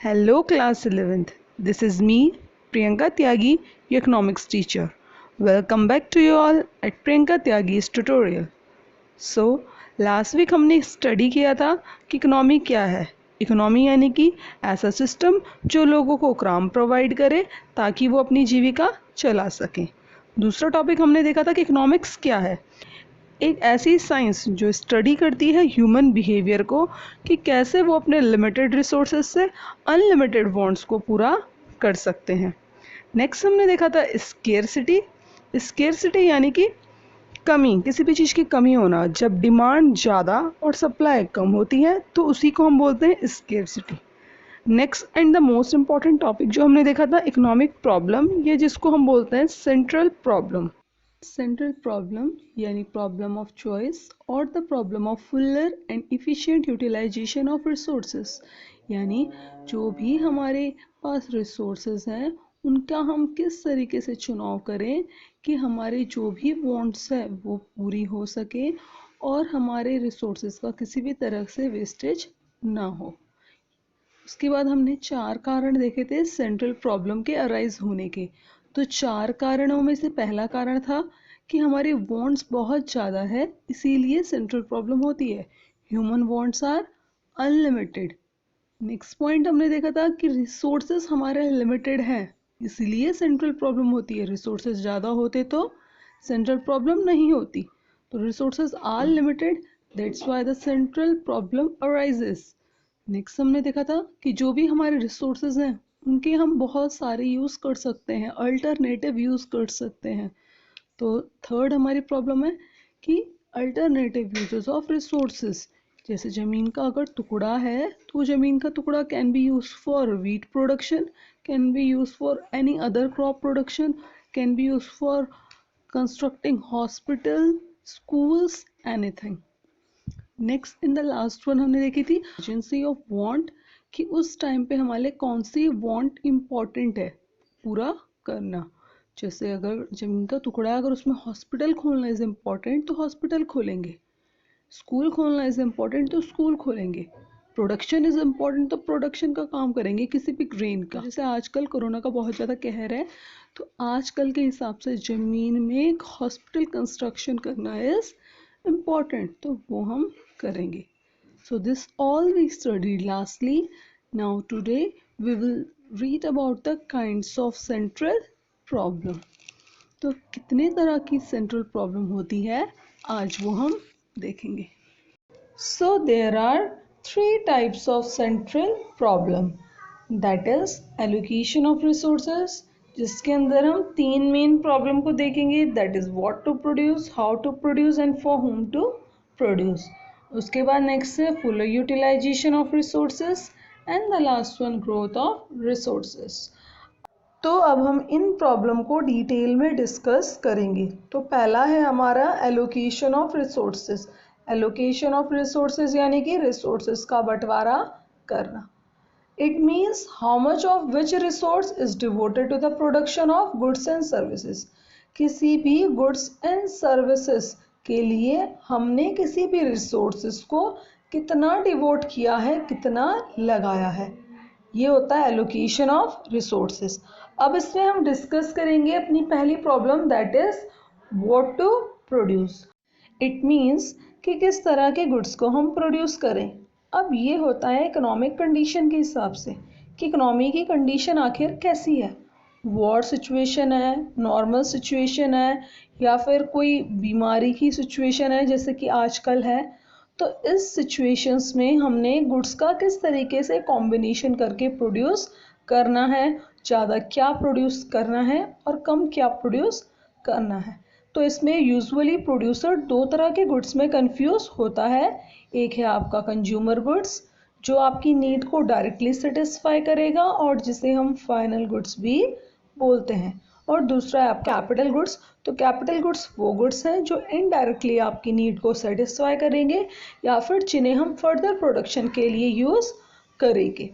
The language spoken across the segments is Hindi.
Hello, class 11th. This is me, Priyanka Tyagi, your economics teacher. Welcome back to you all at Priyanka Tyagi's tutorial. So, last week हमने स्टडी किया था कि इकोनॉमी क्या है. इकोनॉमी यानी कि ऐसा सिस्टम जो लोगों को काम प्रोवाइड करे ताकि वो अपनी जीविका चला सकें. दूसरा टॉपिक हमने देखा था कि इकोनॉमिक्स क्या है. एक ऐसी साइंस जो स्टडी करती है ह्यूमन बिहेवियर को कि कैसे वो अपने लिमिटेड रिसोर्सेज से अनलिमिटेड वांट्स को पूरा कर सकते हैं. नेक्स्ट हमने देखा था स्केर्सिटी. स्केर्सिटी यानी कि कमी, किसी भी चीज़ की कमी होना. जब डिमांड ज़्यादा और सप्लाई कम होती है तो उसी को हम बोलते हैं scarcity. Next and the most important topic जो हमने देखा था इकोनॉमिक प्रॉब्लम, ये जिसको हम बोलते हैं सेंट्रल प्रॉब्लम. सेंट्रल प्रॉब्लम यानी प्रॉब्लम ऑफ चॉइस और the problem of fuller and efficient utilization of resources. यानी जो भी हमारे पास रिसोर्सेज हैं उनका हम किस तरीके से चुनाव करें कि हमारे जो भी वांट्स है वो पूरी हो सके और हमारे रिसोर्सेज का किसी भी तरह से वेस्टेज ना हो. उसके बाद हमने 4 कारण देखे थे सेंट्रल प्रॉब्लम के अराइज होने के. तो 4 कारणों में से पहला कारण था कि हमारे वांट्स बहुत ज़्यादा है, इसीलिए सेंट्रल प्रॉब्लम होती है. Human wants are unlimited. Next point हमने देखा था कि रिसोर्सेज हमारे लिमिटेड हैं, इसीलिए सेंट्रल प्रॉब्लम होती है. रिसोर्सेज ज़्यादा होते तो सेंट्रल प्रॉब्लम नहीं होती. तो resources are limited, that's why the central problem arises. Next हमने देखा था कि जो भी हमारे रिसोर्सेज हैं उनके हम बहुत सारे यूज़ कर सकते हैं, अल्टरनेटिव यूज़ कर सकते हैं. तो थर्ड हमारी प्रॉब्लम है कि अल्टरनेटिव यूजेस ऑफ रिसोर्सेज. जैसे ज़मीन का अगर टुकड़ा है तो ज़मीन का टुकड़ा can be use for wheat production, can be use for any other crop production, can be use for constructing hospital, schools, anything. Next in the last one हमने देखी थी एजेंसी ऑफ वांट, कि उस टाइम पे हमारे कौन सी वांट इम्पॉर्टेंट है पूरा करना. जैसे अगर ज़मीन का टुकड़ा है, अगर उसमें हॉस्पिटल खोलना इज़ इम्पॉर्टेंट तो हॉस्पिटल खोलेंगे, स्कूल खोलना इज़ इम्पॉर्टेंट तो स्कूल खोलेंगे, प्रोडक्शन इज़ इम्पॉर्टेंट तो प्रोडक्शन का काम करेंगे किसी भी ग्रेन का. जैसे आजकल कोरोना का बहुत ज़्यादा कहर है तो आजकल के हिसाब से ज़मीन में एक हॉस्पिटल कंस्ट्रक्शन करना इज़ इम्पॉर्टेंट, तो वो हम करेंगे. So this all we studied lastly. Now today we will read about the kinds of central problem. तो कितने तरह की central problem होती है आज वो हम देखेंगे. So there are 3 types of central problem. That is allocation of resources, जिसके अंदर हम 3 मेन प्रॉब्लम को देखेंगे. That is what to produce, how to produce and for whom to produce. उसके बाद नेक्स्ट है full utilisation of resources and the last one growth of resources. तो अब हम इन प्रॉब्लम को डिटेल में डिस्कस करेंगे. तो पहला है हमारा allocation of resources. Allocation of resources यानी कि रिसोर्सेज का बंटवारा करना. It means how much of which resource is devoted to the production of goods and services. किसी भी गुड्स एंड सर्विसेज के लिए हमने किसी भी रिसोर्सेज को कितना डिवोट किया है, कितना लगाया है, ये होता है एलोकेशन ऑफ रिसोर्सेज. अब इसमें हम डिस्कस करेंगे अपनी पहली problem, that is what to produce. It means कि किस तरह के गुड्स को हम प्रोड्यूस करें. अब ये होता है इकोनॉमिक कंडीशन के हिसाब से कि इकोनॉमी की कंडीशन आखिर कैसी है. वॉर सिचुएशन है, नॉर्मल सिचुएशन है, या फिर कोई बीमारी की सिचुएशन है जैसे कि आजकल है. तो इस सिचुएशंस में हमने गुड्स का किस तरीके से कॉम्बिनेशन करके प्रोड्यूस करना है, ज़्यादा क्या प्रोड्यूस करना है और कम क्या प्रोड्यूस करना है. तो इसमें यूजुअली प्रोड्यूसर 2 तरह के गुड्स में कंफ्यूज होता है. एक है आपका कंज्यूमर गुड्स जो आपकी नीड को डायरेक्टली सेटिस्फाई करेगा और जिसे हम फाइनल गुड्स भी बोलते हैं. और दूसरा है आपका कैपिटल गुड्स. तो कैपिटल गुड्स वो गुड्स हैं जो इनडायरेक्टली आपकी नीड को सेटिस्फाई करेंगे या फिर जिन्हें हम फर्दर प्रोडक्शन के लिए यूज़ करेंगे.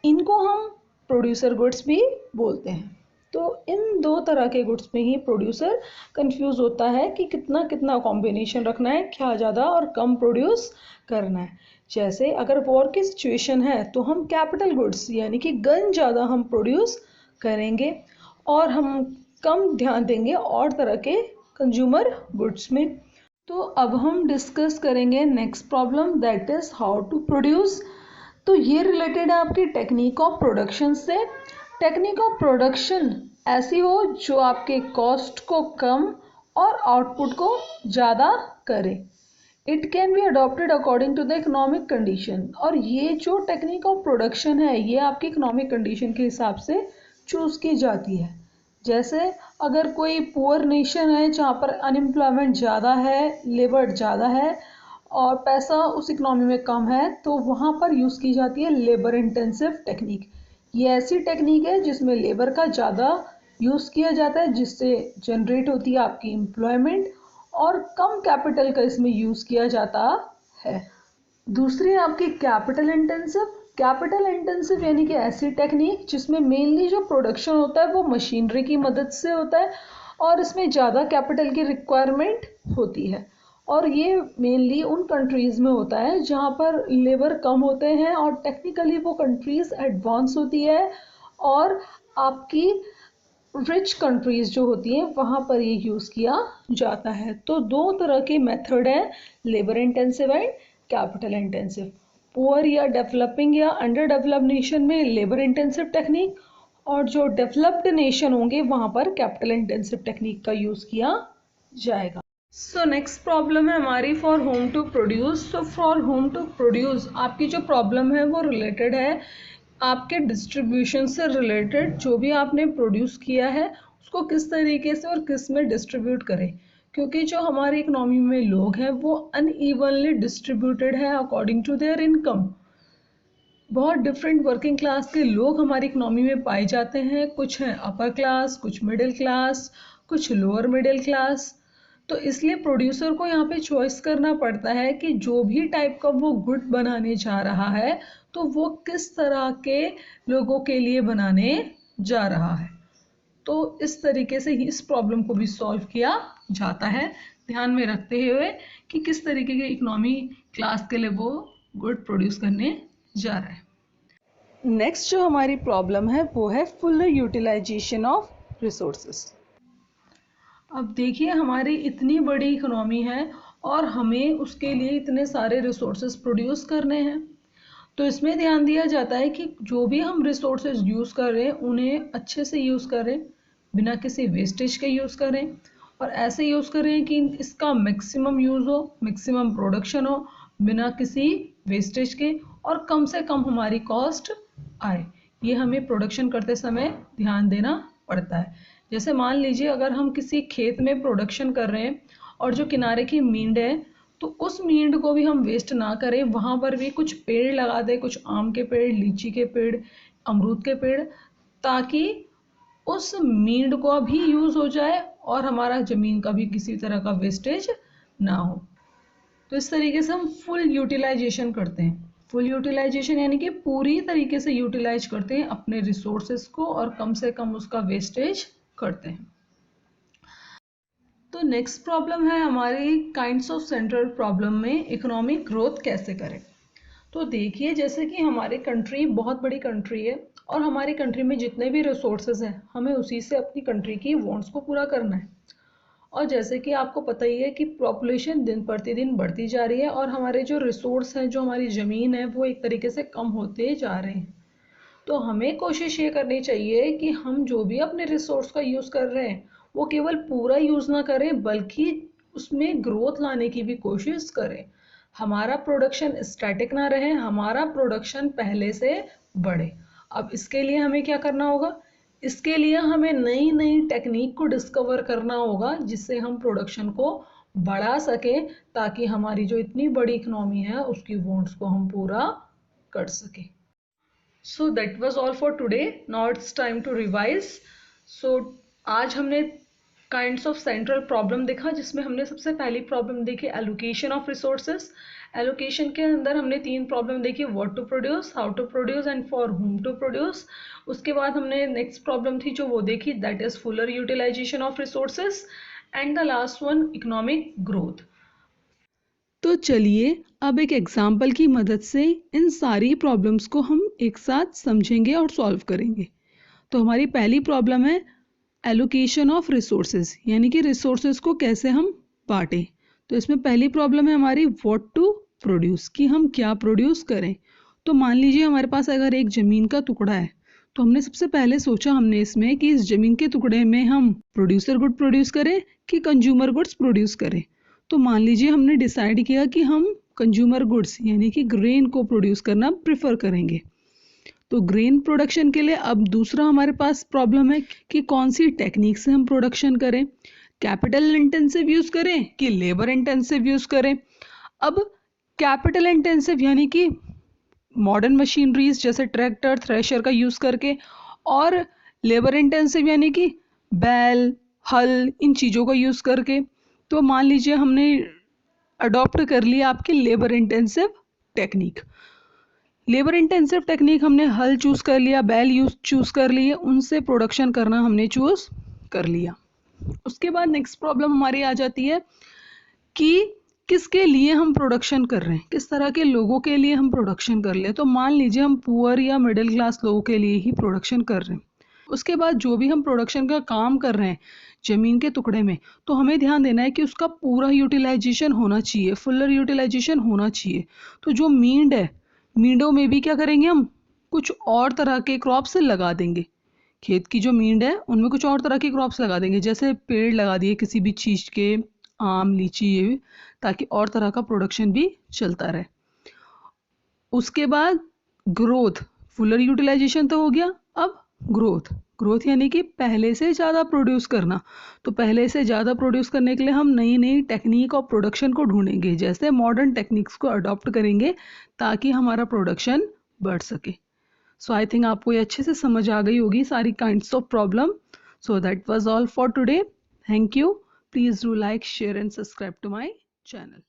इनको हम प्रोड्यूसर गुड्स भी बोलते हैं. तो इन 2 तरह के गुड्स में ही प्रोड्यूसर कंफ्यूज होता है कि कितना कितना कॉम्बिनेशन रखना है, क्या ज़्यादा और कम प्रोड्यूस करना है. जैसे अगर वॉर की सिचुएशन है तो हम कैपिटल गुड्स यानी कि गन ज़्यादा हम प्रोड्यूस करेंगे और हम कम ध्यान देंगे और तरह के कंज्यूमर गुड्स में। तो अब हम डिस्कस करेंगे next problem, that is how to produce. तो ये रिलेटेड है आपकी टेक्निक ऑफ प्रोडक्शन से। टेक्निक ऑफ प्रोडक्शन ऐसी हो जो आपके कॉस्ट को कम और आउटपुट को ज़्यादा करे। It can be adopted according to the economic condition. और ये जो टेक्निक ऑफ प्रोडक्शन है ये आपकी इकोनॉमिक कंडीशन के हिसाब से चूज़ की जाती है। जैसे अगर कोई पुअर नेशन है जहाँ पर अनएम्प्लॉयमेंट ज़्यादा है, लेबर ज़्यादा है और पैसा उस इकनॉमी में कम है, तो वहाँ पर यूज़ की जाती है लेबर इंटेंसिव टेक्निक। ये ऐसी टेक्निक है जिसमें लेबर का ज़्यादा यूज़ किया जाता है, जिससे जनरेट होती है आपकी एम्प्लॉयमेंट और कम कैपिटल का इसमें यूज़ किया जाता है। दूसरी आपकी कैपिटल इंटेंसिव। कैपिटल इंटेंसिव यानी कि ऐसी टेक्निक जिसमें मेनली जो प्रोडक्शन होता है वो मशीनरी की मदद से होता है और इसमें ज़्यादा कैपिटल की रिक्वायरमेंट होती है। और ये मेनली उन कंट्रीज़ में होता है जहाँ पर लेबर कम होते हैं और टेक्निकली वो कंट्रीज़ एडवांस होती है और आपकी रिच कंट्रीज़ जो होती हैं वहाँ पर ये यूज़ किया जाता है। तो दो तरह के मेथड हैं, labour intensive and capital intensive. Poor या डेवलपिंग या अंडर डेवलप्ड नेशन में लेबर इंटेंसिव टेक्निक और जो डेवलप्ड नेशन होंगे वहाँ पर कैपिटल इंटेंसिव टेक्निक का यूज़ किया जाएगा। सो नेक्स्ट प्रॉब्लम है हमारी for whom to produce. So for whom to produce आपकी जो प्रॉब्लम है वो रिलेटेड है आपके डिस्ट्रीब्यूशन से रिलेटेड। जो भी आपने प्रोड्यूस किया है उसको किस तरीके से और किस में डिस्ट्रीब्यूट करें, क्योंकि जो हमारी इकोनॉमी में लोग हैं वो अनइवनली डिस्ट्रीब्यूटेड है अकॉर्डिंग टू देयर इनकम। बहुत डिफरेंट वर्किंग क्लास के लोग हमारी इकोनॉमी में पाए जाते हैं। कुछ हैं अपर क्लास, कुछ मिडिल क्लास, कुछ लोअर मिडिल क्लास। तो इसलिए प्रोड्यूसर को यहाँ पे चॉइस करना पड़ता है कि जो भी टाइप का वो गुड बनाने जा रहा है तो वो किस तरह के लोगों के लिए बनाने जा रहा है। तो इस तरीके से ही इस प्रॉब्लम को भी सॉल्व किया जाता है, ध्यान में रखते हुए कि किस तरीके के इकोनॉमी क्लास के लिए वो गुड प्रोड्यूस करने जा रहा है। नेक्स्ट जो हमारी प्रॉब्लम है वो है फुल यूटिलाइजेशन ऑफ रिसोर्सेस। अब देखिए हमारी इतनी बड़ी इकोनॉमी है और हमें उसके लिए इतने सारे रिसोर्सेज प्रोड्यूस करने हैं। तो इसमें ध्यान दिया जाता है कि जो भी हम रिसोर्सेज यूज़ कर रहे हैं उन्हें अच्छे से यूज़ करें, बिना किसी वेस्टेज के यूज़ करें और ऐसे यूज़ करें कि इसका मैक्सिमम यूज़ हो, मैक्सिमम प्रोडक्शन हो बिना किसी वेस्टेज के और कम से कम हमारी कॉस्ट आए। ये हमें प्रोडक्शन करते समय ध्यान देना पड़ता है। जैसे मान लीजिए अगर हम किसी खेत में प्रोडक्शन कर रहे हैं और जो किनारे की मींड है तो उस मींड को भी हम वेस्ट ना करें, वहाँ पर भी कुछ पेड़ लगा दें, कुछ आम के पेड़, लीची के पेड़, अमरूद के पेड़, ताकि उस मींड को भी यूज़ हो जाए और हमारा ज़मीन का भी किसी तरह का वेस्टेज ना हो। तो इस तरीके से हम फुल यूटिलाइजेशन करते हैं। फुल यूटिलाइजेशन यानी कि पूरी तरीके से यूटिलाइज करते हैं अपने रिसोर्सेज को और कम से कम उसका वेस्टेज करते हैं। तो नेक्स्ट प्रॉब्लम है हमारी काइंड्स ऑफ सेंट्रल प्रॉब्लम में इकोनॉमिक ग्रोथ कैसे करें। तो देखिए जैसे कि हमारी कंट्री बहुत बड़ी कंट्री है और हमारी कंट्री में जितने भी रिसोर्सेज हैं हमें उसी से अपनी कंट्री की वांट्स को पूरा करना है। और जैसे कि आपको पता ही है कि पॉपुलेशन दिन प्रतिदिन बढ़ती जा रही है और हमारे जो रिसोर्स हैं, जो हमारी ज़मीन है, वो एक तरीके से कम होते जा रहे हैं। तो हमें कोशिश ये करनी चाहिए कि हम जो भी अपने रिसोर्स का यूज़ कर रहे हैं वो केवल पूरा यूज़ ना करें बल्कि उसमें ग्रोथ लाने की भी कोशिश करें। हमारा प्रोडक्शन स्टैटिक ना रहे, हमारा प्रोडक्शन पहले से बढ़े। अब इसके लिए हमें क्या करना होगा? इसके लिए हमें नई नई टेक्निक को डिस्कवर करना होगा जिससे हम प्रोडक्शन को बढ़ा सकें, ताकि हमारी जो इतनी बड़ी इकोनॉमी है उसकी वांट्स को हम पूरा कर सकें। So that was all for today, now it's time to revise. So आज हमने काइंड्स ऑफ सेंट्रल प्रॉब्लम देखा, जिसमें हमने सबसे पहली प्रॉब्लम देखी एलोकेशन ऑफ रिसोर्सेज। एलोकेशन के अंदर हमने 3 प्रॉब्लम देखी, what to produce, how to produce and for whom to produce. उसके बाद हमने नेक्स्ट प्रॉब्लम थी जो वो देखी, that is fuller utilisation of resources and the last one economic growth. तो चलिए अब एक एग्जाम्पल की मदद से इन सारी प्रॉब्लम्स को हम एक साथ समझेंगे और सॉल्व करेंगे। तो हमारी पहली प्रॉब्लम है एलोकेशन ऑफ रिसोर्सेज, यानी कि रिसोर्सेज को कैसे हम बांटें। तो इसमें पहली प्रॉब्लम है हमारी व्हाट टू प्रोड्यूस, कि हम क्या प्रोड्यूस करें। तो मान लीजिए हमारे पास अगर एक ज़मीन का टुकड़ा है, तो हमने सबसे पहले सोचा हमने इसमें कि इस ज़मीन के टुकड़े में हम प्रोड्यूसर गुड प्रोड्यूस करें कि कंज्यूमर गुड्स प्रोड्यूस करें। तो मान लीजिए हमने डिसाइड किया कि हम कंज्यूमर गुड्स यानी कि ग्रेन को प्रोड्यूस करना प्रेफर करेंगे। तो ग्रेन प्रोडक्शन के लिए अब दूसरा हमारे पास प्रॉब्लम है कि कौन सी टेक्निक से हम प्रोडक्शन करें, कैपिटल इंटेंसिव यूज़ करें कि लेबर इंटेंसिव यूज़ करें। अब कैपिटल इंटेंसिव यानी कि मॉडर्न मशीनरीज जैसे ट्रैक्टर थ्रेशर का यूज़ करके, और लेबर इंटेंसिव यानी कि बैल हल इन चीज़ों का यूज़ करके। तो मान लीजिए हमने अडॉप्ट कर लिया आपकी labour intensive technique. Labour intensive technique हमने हल चूज़ कर लिया, बैल चूज़ कर लिए, उनसे प्रोडक्शन करना हमने चूज़ कर लिया। उसके बाद नेक्स्ट प्रॉब्लम हमारी आ जाती है कि किसके लिए हम प्रोडक्शन कर रहे हैं, किस तरह के लोगों के लिए हम प्रोडक्शन कर ले। तो मान लीजिए हम पुअर या मिडिल क्लास लोगों के लिए ही प्रोडक्शन कर रहे हैं। उसके बाद जो भी हम प्रोडक्शन का काम कर रहे हैं ज़मीन के टुकड़े में, तो हमें ध्यान देना है कि उसका पूरा यूटिलाइजेशन होना चाहिए, फुलर यूटिलाइजेशन होना चाहिए। तो जो मींड है, मींडों में भी क्या करेंगे हम कुछ और तरह के क्रॉप्स लगा देंगे। खेत की जो मींड है उनमें कुछ और तरह के क्रॉप्स लगा देंगे, जैसे पेड़ लगा दिए किसी भी चीज़ के, आम लीची ये भी, ताकि और तरह का प्रोडक्शन भी चलता रहे। उसके बाद ग्रोथ, फुलर यूटिलाइजेशन तो हो गया, अब ग्रोथ, ग्रोथ यानी कि पहले से ज़्यादा प्रोड्यूस करना। तो पहले से ज़्यादा प्रोड्यूस करने के लिए हम नई नई टेक्निक और प्रोडक्शन को ढूंढेंगे, जैसे मॉडर्न टेक्निक्स को अडॉप्ट करेंगे ताकि हमारा प्रोडक्शन बढ़ सके। सो आई थिंक आपको ये अच्छे से समझ आ गई होगी सारी kinds of problem. So that was all for today. Thank you. Please do like share and subscribe to my channel.